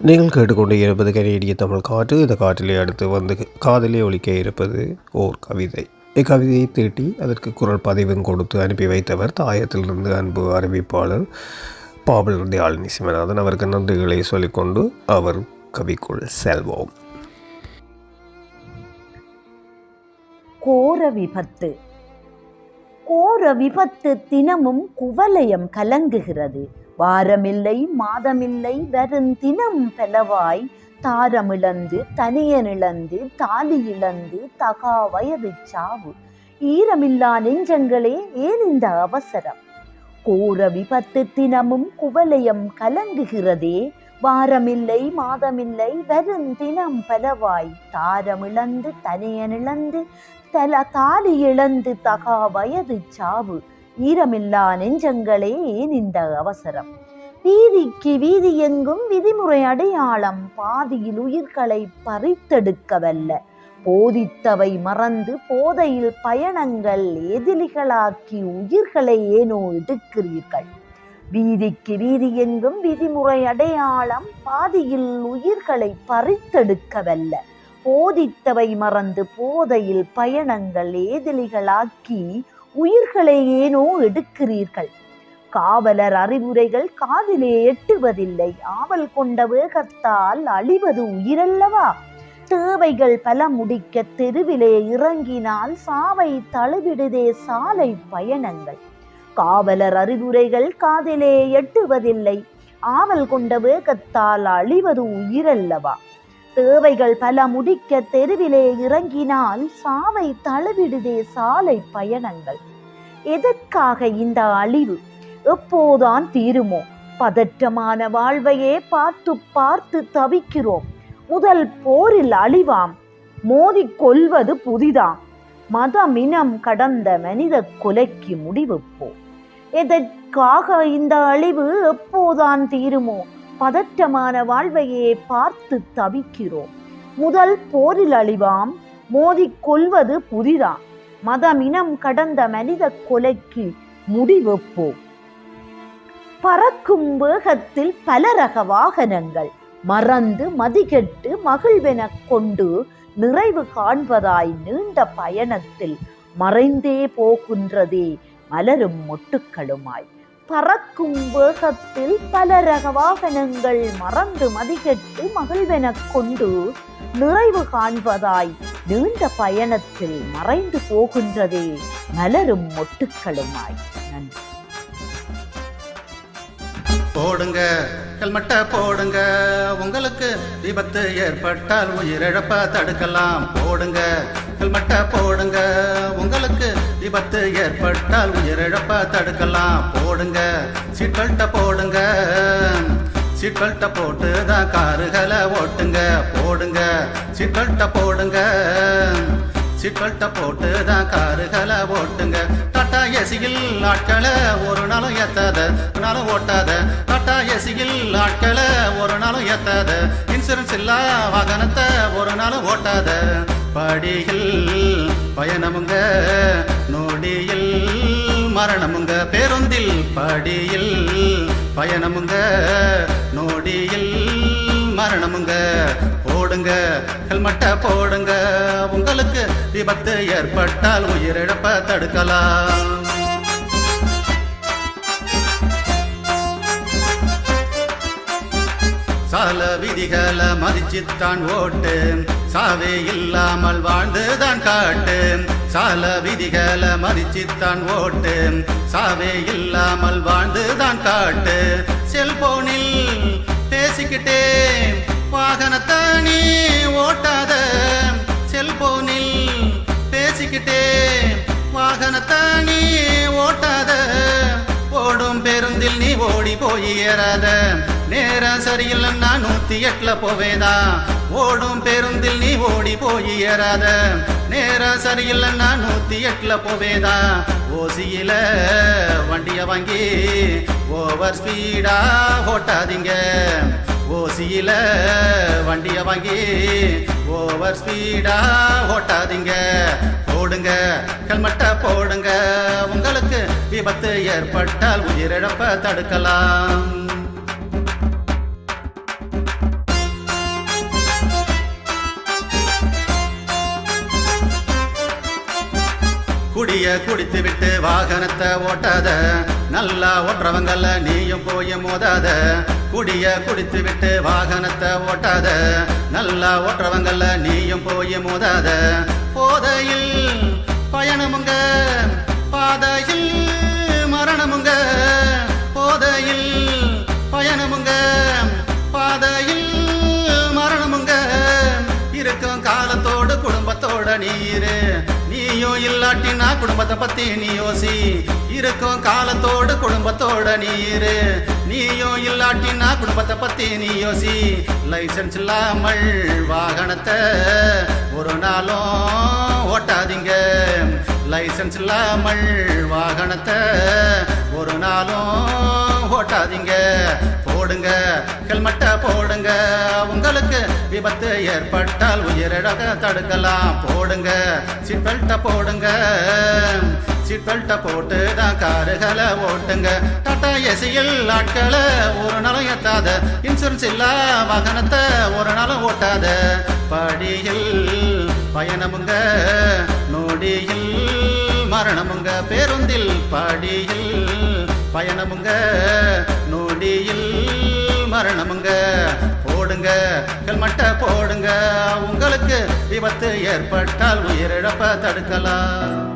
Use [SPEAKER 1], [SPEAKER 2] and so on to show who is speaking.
[SPEAKER 1] நீங்கள் கேட்டுக்கொண்டு இருப்பது கனேடிய தமிழ் காற்று. இந்த காற்றிலே அடுத்து வந்து காதலே ஒலிக்க இருப்பது ஓர் கவிதை. இக்கவிதையை தீட்டி அதற்கு குரல் பதிவும் கொடுத்து அனுப்பி வைத்தவர் தாயத்திலிருந்து அன்பு அறிவிப்பாளர் பாவலர் தயாழினி சிவநாதன். அவருக்கு நன்றிகளை சொல்லிக்கொண்டு அவர் கவிக்குள் செல்வோம்.
[SPEAKER 2] கோர விபத்து. கோர விபத்து தினமும் குவலயம் கலங்குகிறது. வாரமில்லை மாதமில்லை வருந்தினம் பலவாய் தாரமிழந்து தனியனிழந்து தாலி இழந்து தகா வயது சாவு. ஈரமில்லா நெஞ்சங்களே ஏன் இந்த அவசரம்? கோர விபத்து தினமும் குவலயம் கலங்குகிறதே. வாரமில்லை மாதமில்லை வருந்தினம் பலவாய் தாரமிழந்து தனியனிழந்து தாலி இழந்து தகா வயது சாவு. ஈரமில்லா நெஞ்சங்களே ஏன் இந்த அவசரம்? வீதிக்கு வீதி எங்கும் விதிமுறை அடையாளம் பாதியில் உயிர்களை பறித்தெடுக்கவல்ல. போதித்தவை மறந்து போதையில் பயணங்கள் எதிரிகளாக்கி உயிர்களை ஏனோ எடுக்கிறீர்கள். வீதிக்கு வீதி எங்கும் விதிமுறை அடையாளம் பாதியில் உயிர்களை பறித்தெடுக்கவல்ல. போதித்தவை மறந்து போதையில் பயணங்கள் எதிரிகளாக்கி உயிர்களை ஏனோ எடுக்கிறீர்கள். காவலர் அறிவுரைகள் காதிலே எட்டுவதில்லை. ஆவல் கொண்ட வேகத்தால் அழிவது உயிரல்லவா? தேவைகள் பல முடிக்க தெருவிலே இறங்கினால் சாவை தழுவிடுதே சாலை பயணங்கள். காவலர் அறிவுரைகள் காதிலே எட்டுவதில்லை. ஆவல் கொண்ட வேகத்தால் அழிவது உயிரல்லவா? தேவைகள் பல முடிக்க தெருவிலே இறங்கினால் சாவை தழுவிடுதே சாலை பயணங்கள். எதற்காக இந்த அழிவு? எப்போதான் தீருமோ? பதற்றமான வாழ்வையே பார்த்து பார்த்து தவிக்கிறோம். முதல் போரில் அழிவாம், மோதி கொள்வது புதிதாம். மதமினம் கடந்த மனித கொலைக்கு முடிவு போ. எதற்காக இந்த அழிவு? எப்போதான் தீருமோ? பதற்றமான வாழ்வையே பார்த்து தவிக்கிறோம். முதல் போரில் அழிவாம், மோதி கொள்வது புதிதாம். மதமினம் கடந்த மனித கொலைக்கு முடிவெப்போ. பறக்கும் வேகத்தில் பல ரக வாகனங்கள் மறந்து மதிகெட்டு மகிழ்வென கொண்டு நிறைவு காண்பதாய் நீண்ட பயணத்தில் மறைந்தே போகின்றதே மலரும் மொட்டுக்களுமாய். பறக்கும் வேகத்தில் பல ரக வாகனங்கள் மறந்து மதிகெட்டு மகிழ்வென கொண்டு நிறைவு காண்பதாய் நீண்ட பயணத்தில் மறைந்து போகின்றதே மலரும் மொட்டுக்களுமாய். நன்றி.
[SPEAKER 3] போடுங்க ஹெல்மெட்ட போடுங்க, உங்களுக்கு விபத்து ஏற்பட்டால் உயிரிழப்ப தடுக்கலாம். போடுங்க ஹெல்மெட்ட போடுங்க, உங்களுக்கு விபத்து ஏற்பட்டால் உயிரிழப்ப தடுக்கலாம். போடுங்க சீட்பெல்ட்ட போடுங்க, சீட்பெல்ட்ட போட்டு தான் காருகளை ஓட்டுங்க. போடுங்க சீட்பெல்ட்ட போடுங்க, சீட்பெல்ட்ட போட்டு தான் காருகளை ஓட்டுங்க. டாட்டா ஏசியில் ஆட்களை ஒரு நாளும் ஏத்தாத, ஒரு நாளும் ஓட்டாத. டாட்டா ஏசியில் ஆட்களை ஒரு நாளும் ஏத்தாத. இன்சூரன்ஸ் இல்லா வாகனத்தை ஒரு நாளும் ஓட்டாத. படியில் பயணமுங்க, நொடியில் மரணமுங்க. பேருந்தில் படியில் பயணமுங்க, நொடியில் மரணமுங்க. போடுங்க ஹெல்மெட்ட போடுங்க, உங்களுக்கு விபத்து ஏற்பட்டால் உயிரிழப்ப தடுக்கலாம். சால விதிகளை மதிச்சுத்தான் ஓட்டு, சாவே இல்லாமல் வாழ்ந்துதான் காட்டு. சால விதிகளை மதிச்சுத்தான் ஓட்டு, சாவே இல்லாமல் வாழ்ந்துதான் காட்டு. செல்போனில் பேசிக்கிட்டே வாகனத்தை நீ ஓட்டாத. செல்போனில் பேசிக்கிட்டே வாகனத்தை நீ ஓட்டாத. ஓடும் பேருந்தில் நீ ஓடி போய் ஏறாத. நேரம் சரியில்லைன்னா 108 போவேதா. ஓடும் பேருந்தில் நீ ஓடி போய் ஏறாத. நேரம் சரியில்லைன்னா 108 போவேதா. ஓசியில வண்டிய வாங்கி ஓவர் ஸ்பீடா ஓட்டாதீங்க. ஓசியில வண்டிய வாங்கி ஓவர் ஸ்பீடா ஓட்டாதீங்க. போடுங்க ஹெல்மெட்ட போடுங்க, உங்களுக்கு விபத்து ஏற்பட்டால் உயிரிழப்ப தடுக்கலாம். குடித்து விட்டு வாகனத்தை ஓட்டாத, நல்லா ஓட்டுறவங்கல்ல நீயும் போய் மோதாத. குடிய குடித்து விட்டு வாகனத்தை ஓட்டாத, நல்லா ஓட்டுறவங்கல்ல நீயும் போய் மோதாத. போதையில் பயணமுங்க, பாதையில் மரணமுங்க. போதையில் பயணமுங்க, பாதையில் மரணமுங்க. இருக்கும் காலத்தோடு குடும்பத்தோட நீரு, நீயும் இல்லாட்டினா குடும்பத்தை பத்தி நீ யோசி. இருக்கும் காலத்தோடு குடும்பத்தோட நீரு, நீயும் இல்லாட்டினா குடும்பத்தை பத்தி நீ யோசி. லைசன்ஸ் இல்லாமல் வாகனத்தை ஒரு நாளும் ஓட்டாதீங்க. லைசன்ஸ் இல்லாமல் வாகனத்தை ஒரு நாளும் ஓட்டாதீங்க. போடுங்க ஹெல்மெட்டை போடுங்க, உங்களுக்கு விபத்து ஏற்பட்டால் உயிரிழக்க தடுக்கலாம். போடுங்க சீட் பெல்ட்டை போடுங்க, சீட் பெல்ட்டை போட்டு தான் காருகளை ஓட்டுங்க. டாடா ஏசியில் ஆட்களை ஒரு நாளும் ஏத்தாத, இன்சூரன்ஸ் இல்லா வாகனத்தை ஒரு நாளும் ஓட்டாத. படியில் பயணமுங்க, நொடியில் மரணமுங்க. பேருந்தில் படியில் பயணமுங்க, நொடியில் மரணமுங்க. போடுங்க ஹெல்மெட்டை போடுங்க, உங்களுக்கு விபத்து ஏற்பட்டால் உயிரிழப்பை தடுக்கலாம்.